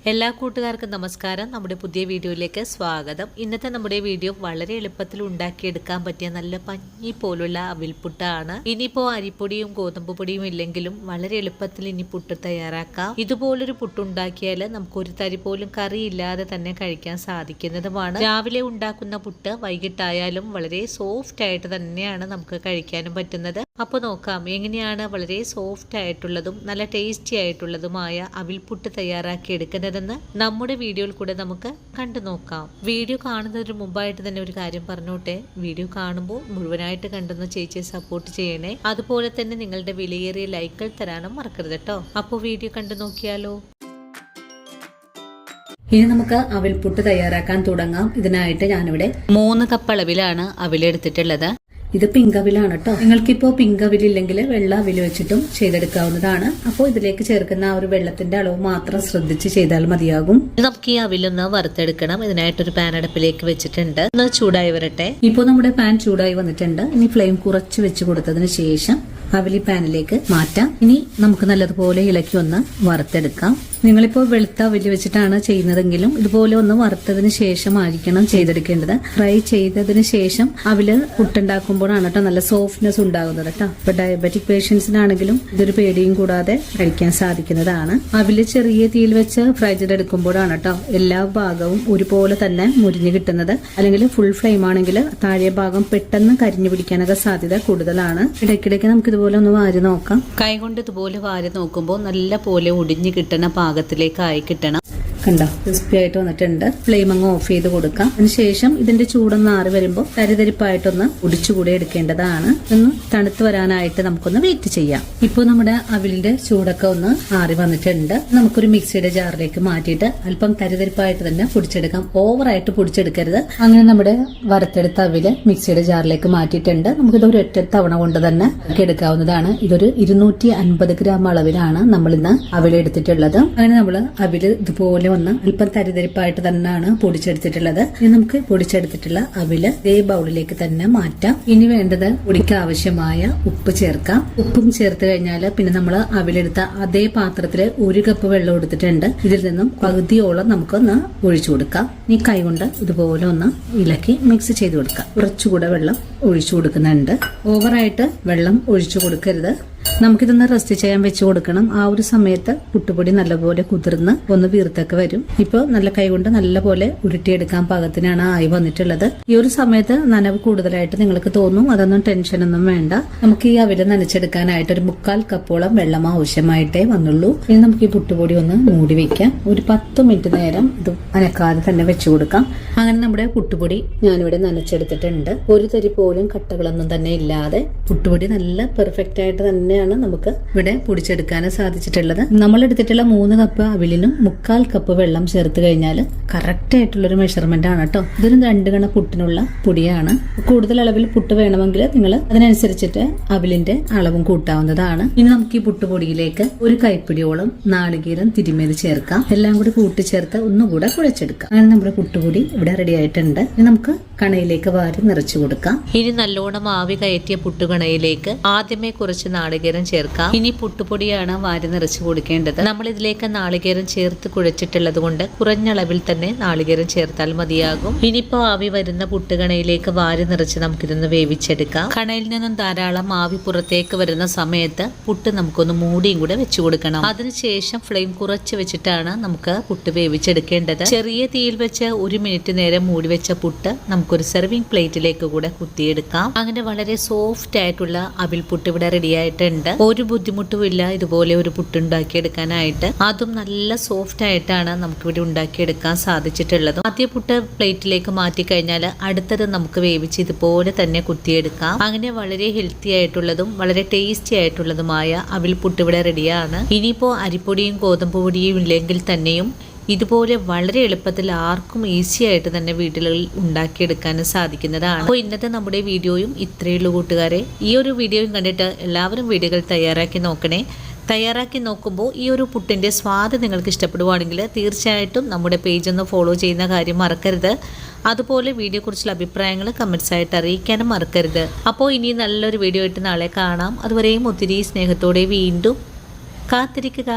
എല്ലാ കൂട്ടുകാർക്കും നമസ്കാരം. നമ്മുടെ പുതിയ വീഡിയോയിലേക്ക് സ്വാഗതം. ഇന്നത്തെ നമ്മുടെ വീഡിയോ വളരെ എളുപ്പത്തിൽ ഉണ്ടാക്കിയെടുക്കാൻ പറ്റിയ നല്ല പഞ്ഞി പോലുള്ള അവിൽപുട്ടാണ്. ഇനിയിപ്പോൾ അരിപ്പൊടിയും ഗോതമ്പ് പൊടിയും ഇല്ലെങ്കിലും വളരെ എളുപ്പത്തിൽ ഇനി പുട്ട് തയ്യാറാക്കാം. ഇതുപോലൊരു പുട്ടുണ്ടാക്കിയാൽ നമുക്ക് ഒരു തരി പോലും കറി ഇല്ലാതെ തന്നെ കഴിക്കാൻ സാധിക്കുന്നതുമാണ്. രാവിലെ ഉണ്ടാക്കുന്ന പുട്ട് വൈകിട്ടായാലും വളരെ സോഫ്റ്റ് ആയിട്ട് തന്നെയാണ് നമുക്ക് കഴിക്കാനും പറ്റുന്നത്. അപ്പോൾ നോക്കാം എങ്ങനെയാണ് വളരെ സോഫ്റ്റ് ആയിട്ടുള്ളതും നല്ല ടേസ്റ്റി ആയിട്ടുള്ളതുമായ അവിൽപുട്ട് തയ്യാറാക്കി എടുക്കുന്നതെന്ന് നമ്മുടെ വീഡിയോയിൽ കൂടെ നമുക്ക് കണ്ടു നോക്കാം. വീഡിയോ കാണുന്നതിന് മുമ്പായിട്ട് തന്നെ ഒരു കാര്യം പറഞ്ഞോട്ടെ, വീഡിയോ കാണുമ്പോൾ മുഴുവനായിട്ട് കണ്ടെന്ന് ചേച്ചിയെ സപ്പോർട്ട് ചെയ്യണേ. അതുപോലെ തന്നെ നിങ്ങളുടെ വിലയേറിയ ലൈക്കുകൾ തരാനും മറക്കരുത് കേട്ടോ. അപ്പോൾ വീഡിയോ കണ്ടു നോക്കിയാലോ. ഇനി നമുക്ക് അവിൽപുട്ട് തയ്യാറാക്കാൻ തുടങ്ങാം. ഇതിനായിട്ട് ഞാനിവിടെ 3 കപ്പ് അളവിലാണ് അവിലെടുത്തിട്ടുള്ളത്. ഇത് പിങ്ക് അവിലാണ് കേട്ടോ. നിങ്ങൾക്കിപ്പോ പിങ്ക് അവിലില്ലെങ്കിൽ വെള്ള അവിൽ വെച്ചിട്ടും ചെയ്തെടുക്കാവുന്നതാണ്. അപ്പോൾ ഇതിലേക്ക് ചേർക്കുന്ന ആ ഒരു വെള്ളത്തിന്റെ അളവ് മാത്രം ശ്രദ്ധിച്ച് ചെയ്താൽ മതിയാകും. നമുക്ക് ഈ അവിലൊന്ന് വറുത്തെടുക്കണം. ഇതിനായിട്ടൊരു പാൻ അടുപ്പിലേക്ക് വെച്ചിട്ടുണ്ട്. ഒന്ന് ചൂടായി വരട്ടെ. ഇപ്പോൾ നമ്മുടെ പാൻ ചൂടായി വന്നിട്ടുണ്ട്. ഇനി ഫ്ലെയിം കുറച്ച് വെച്ച് കൊടുത്തതിന് ശേഷം അവിലി പാനിലേക്ക് മാറ്റാം. ഇനി നമുക്ക് നല്ലതുപോലെ ഇളക്കി ഒന്ന് വറുത്തെടുക്കാം. നിങ്ങളിപ്പോൾ വെളുത്ത അവില് വെച്ചിട്ടാണ് ചെയ്യുന്നതെങ്കിലും ഇതുപോലെ ഒന്ന് വറുത്തതിന് ശേഷമായിരിക്കണം ചെയ്തെടുക്കേണ്ടത്. ഫ്രൈ ചെയ്തതിന് ശേഷം അവില് പുട്ടുണ്ടാക്കുമ്പോഴാണ് കേട്ടോ നല്ല സോഫ്റ്റ്നെസ് ഉണ്ടാകുന്നത് കേട്ടോ. ഇപ്പൊ ഡയബറ്റിക് പേഷ്യൻസിനാണെങ്കിലും ഇതൊരു പേടിയും കൂടാതെ കഴിക്കാൻ സാധിക്കുന്നതാണ്. അവില് ചെറിയ തീയിൽ വെച്ച് ഫ്രൈ ചെയ്തെടുക്കുമ്പോഴാണ് കേട്ടോ എല്ലാ ഭാഗവും ഒരുപോലെ തന്നെ മുരിഞ്ഞു കിട്ടുന്നത്. അല്ലെങ്കിൽ ഫുൾ ഫ്ലെയിം ആണെങ്കിൽ താഴെ ഭാഗം പെട്ടെന്ന് കരിഞ്ഞു പിടിക്കാനൊക്കെ സാധ്യത കൂടുതലാണ്. ഇടയ്ക്കിടയ്ക്ക് നമുക്ക് ഇതുപോലെ ഒന്ന് വാരി നോക്കാം. കൈകൊണ്ട് ഇതുപോലെ വാരി നോക്കുമ്പോൾ നല്ല പോലെ ഒടിഞ്ഞു കിട്ടുന്ന പാകത്തിലേക്ക് ആയി കിട്ടണം. കണ്ടോ, ക്രിസ്പി ആയിട്ട് വന്നിട്ടുണ്ട്. ഫ്ലെയിം അങ്ങ് ഓഫ് ചെയ്ത് കൊടുക്കാം. അതിനുശേഷം ഇതിന്റെ ചൂടൊന്ന് ആറി വരുമ്പോൾ തരിതരിപ്പായിട്ടൊന്ന് ഒടിച്ചുകൂടെ എടുക്കേണ്ടതാണ്. ഒന്ന് തണുത്ത് വരാനായിട്ട് നമുക്കൊന്ന് വെയിറ്റ് ചെയ്യാം. ഇപ്പോൾ നമ്മുടെ അവിലിന്റെ ചൂടൊക്കെ ഒന്ന് ആറി വന്നിട്ടുണ്ട്. നമുക്കൊരു മിക്സിയുടെ ജാറിലേക്ക് മാറ്റിയിട്ട് അല്പം തരിതരിപ്പായിട്ട് തന്നെ പൊടിച്ചെടുക്കാം. ഓവറായിട്ട് പൊടിച്ചെടുക്കരുത്. അങ്ങനെ നമ്മുടെ വറുത്തെടുത്ത അവില് മിക്സിയുടെ ജാറിലേക്ക് മാറ്റിയിട്ടുണ്ട്. നമുക്കിത് ഒരു ഒറ്റ തവണ കൊണ്ട് തന്നെ എടുക്കാവുന്നതാണ്. ഇതൊരു 250 ഗ്രാം അളവിലാണ് നമ്മൾ ഇന്ന് അവിലെടുത്തിട്ടുള്ളത്. അങ്ങനെ നമ്മൾ അവില് ഇതുപോലെ ഒന്ന് അല്പം തരിതരിപ്പായിട്ട് തന്നെയാണ് പൊടിച്ചെടുത്തിട്ടുള്ളത്. ഇനി നമുക്ക് പൊടിച്ചെടുത്തിട്ടുള്ള അവില് ഇതേ ബൗളിലേക്ക് തന്നെ മാറ്റാം. ഇനി വേണ്ടത് പൊടിക്ക് ആവശ്യമായ ഉപ്പ് ചേർക്കാം. ഉപ്പും ചേർത്ത് കഴിഞ്ഞാൽ പിന്നെ നമ്മൾ അവിലെടുത്ത അതേ പാത്രത്തിൽ 1 കപ്പ് വെള്ളം എടുത്തിട്ടുണ്ട്. ഇതിൽ നിന്നും പകുതിയോളം നമുക്കൊന്ന് ഒഴിച്ചു കൊടുക്കാം. ഈ കൈ കൊണ്ട് ഇതുപോലെ ഒന്ന് ഇളക്കി മിക്സ് ചെയ്ത് കൊടുക്കാം. കുറച്ചുകൂടെ വെള്ളം ഒഴിച്ചു കൊടുക്കുന്നുണ്ട്. ഓവറായിട്ട് വെള്ളം ഒഴിച്ചു കൊടുക്കരുത്. നമുക്കിതൊന്ന് റെസ്റ്റ് ചെയ്യാൻ വെച്ച് കൊടുക്കണം. ആ ഒരു സമയത്ത് പുട്ടുപൊടി നല്ലപോലെ കുതിർന്ന് ഒന്ന് വീർത്തൊക്കെ വരും. ഇപ്പോൾ നല്ല കൈകൊണ്ട് നല്ലപോലെ ഉരുട്ടിയെടുക്കാൻ പാകത്തിനാണ് ആയി വന്നിട്ടുള്ളത്. ഈ ഒരു സമയത്ത് നനവ് കൂടുതലായിട്ട് നിങ്ങൾക്ക് തോന്നും. അതൊന്നും ടെൻഷനൊന്നും വേണ്ട. നമുക്ക് ഈ അവില് നനച്ചെടുക്കാനായിട്ട് ഒരു 3/4 കപ്പോളം വെള്ളം ആവശ്യമായിട്ടേ വന്നുള്ളൂ. ഇനി നമുക്ക് ഈ പുട്ടുപൊടി ഒന്ന് മൂടി വെക്കാം. ഒരു 10 മിനിറ്റ് നേരം ഇത് അനക്കാതെ തന്നെ വെച്ചു കൊടുക്കാം. അങ്ങനെ നമ്മുടെ പുട്ടുപൊടി ഞാനിവിടെ നനച്ചെടുത്തിട്ടുണ്ട്. ഒരു തരി പോലും കട്ടകളൊന്നും തന്നെ ഇല്ലാതെ പുട്ടുപൊടി നല്ല പെർഫെക്റ്റ് ആയിട്ട് തന്നെയാണ് നമുക്ക് ഇവിടെ പൊടിച്ചെടുക്കാൻ സാധിച്ചിട്ടുള്ളത്. നമ്മൾ എടുത്തിട്ടുള്ള 3 കപ്പ് അവിലിനും 3/4 കപ്പ് വെള്ളം ചേർത്ത് കഴിഞ്ഞാൽ കറക്റ്റ് ആയിട്ടുള്ളൊരു മെഷർമെന്റ് ആണ് കേട്ടോ. ഇതൊരു 2 ഗണ പുട്ടിനുള്ള പൊടിയാണ്. കൂടുതൽ അളവിൽ പുട്ട് വേണമെങ്കിൽ നിങ്ങൾ അതിനനുസരിച്ചിട്ട് അവിലിന്റെ അളവും കൂട്ടാവുന്നതാണ്. ഇനി നമുക്ക് ഈ പുട്ടുപൊടിയിലേക്ക് ഒരു കൈപ്പിടിയോളം നാളികേരം തിരുമിയത് ചേർക്കാം. എല്ലാം കൂടി കൂട്ടിച്ചേർത്ത് ഒന്നുകൂടെ കുഴച്ചെടുക്കാം. അങ്ങനെ നമ്മുടെ പുട്ടുപൊടി ഇവിടെ റെഡി ആയിട്ടുണ്ട്. ഇനി നമുക്ക് കണയിലേക്ക് വാരി നിറച്ചു കൊടുക്കാം. ഇനി നല്ലോണം ആവി കയറ്റിയ പുട്ടുകണയിലേക്ക് ആദ്യമേ കുറച്ച് നാളികേരം ചേർക്കാം. ഇനി പുട്ടുപൊടിയാണ് വാരി നിറച്ചു കൊടുക്കേണ്ടത്. നമ്മൾ ഇതിലേക്ക് നാളികേരം ചേർത്ത് കുഴച്ചിട്ടുള്ളത് കൊണ്ട് കുറഞ്ഞ അളവിൽ തന്നെ നാളികേരം ചേർത്താൽ മതിയാകും. ഇനിയിപ്പോ ആവി വരുന്ന പുട്ടുകണയിലേക്ക് വാരി നിറച്ച് നമുക്കിതൊന്ന് വേവിച്ചെടുക്കാം. കണയിൽ നിന്നും ധാരാളം ആവി പുറത്തേക്ക് വരുന്ന സമയത്ത് പുട്ട് നമുക്കൊന്ന് മൂടിയും കൂടെ വെച്ചു കൊടുക്കണം. അതിനുശേഷം ഫ്ലെയിം കുറച്ച് വെച്ചിട്ടാണ് നമുക്ക് പുട്ട് വേവിച്ചെടുക്കേണ്ടത്. ചെറിയ തീയിൽ വെച്ച് 1 മിനിറ്റ് നേരം മൂടി വെച്ച പുട്ട് നമുക്കൊരു സെർവിംഗ് പ്ലേറ്റിലേക്ക് കൂടെ കുത്തിയെടുക്കാം. അങ്ങനെ വളരെ സോഫ്റ്റ് ആയിട്ടുള്ള അവിൽ പുട്ട് ഇവിടെ റെഡി ആയിട്ടുണ്ട്. ഒരു ബുദ്ധിമുട്ടുമില്ല ഇതുപോലെ ഒരു പുട്ടുണ്ടാക്കി എടുക്കാനായിട്ട്. അതും നല്ല സോഫ്റ്റ് ആയിട്ടാണ് നമുക്കിവിടെ ഉണ്ടാക്കിയെടുക്കാൻ സാധിച്ചിട്ടുള്ളത്. ആദ്യ പുട്ട് പ്ലേറ്റിലേക്ക് മാറ്റി കഴിഞ്ഞാൽ അടുത്തത് നമുക്ക് വേവിച്ച് ഇതുപോലെ തന്നെ കുത്തിയെടുക്കാം. അങ്ങനെ വളരെ ഹെൽത്തി ആയിട്ടുള്ളതും വളരെ ടേസ്റ്റി ആയിട്ടുള്ളതുമായ അവിൽ പുട്ട് ഇവിടെ റെഡിയാണ്. ഇനിയിപ്പോൾ അരിപ്പൊടിയും ഗോതമ്പ് പൊടിയും ഇല്ലെങ്കിൽ തന്നെയും ഇതുപോലെ വളരെ എളുപ്പത്തിൽ ആർക്കും ഈസി ആയിട്ട് തന്നെ വീടുകളിൽ ഉണ്ടാക്കിയെടുക്കാനും സാധിക്കുന്നതാണ്. അപ്പോൾ ഇന്നത്തെ നമ്മുടെ വീഡിയോയും ഇത്രയുള്ളൂ കൂട്ടുകാരെ. ഈ ഒരു വീഡിയോയും കണ്ടിട്ട് എല്ലാവരും വീഡിയോകൾ തയ്യാറാക്കി നോക്കണേ. തയ്യാറാക്കി നോക്കുമ്പോൾ ഈ ഒരു പുട്ടിൻ്റെ സ്വാദ് നിങ്ങൾക്ക് ഇഷ്ടപ്പെടുവാണെങ്കിൽ തീർച്ചയായിട്ടും നമ്മുടെ പേജ് ഒന്ന് ഫോളോ ചെയ്യുന്ന കാര്യം മറക്കരുത്. അതുപോലെ വീഡിയോയെക്കുറിച്ചുള്ള അഭിപ്രായങ്ങൾ കമൻസ് ആയിട്ട് അറിയിക്കാനും മറക്കരുത്. അപ്പോൾ ഇനി നല്ലൊരു വീഡിയോ ആയിട്ട് നാളെ കാണാം. അതുവരെയും ഒത്തിരി സ്നേഹത്തോടെ വീണ്ടും കാത്തിരിക്കുക.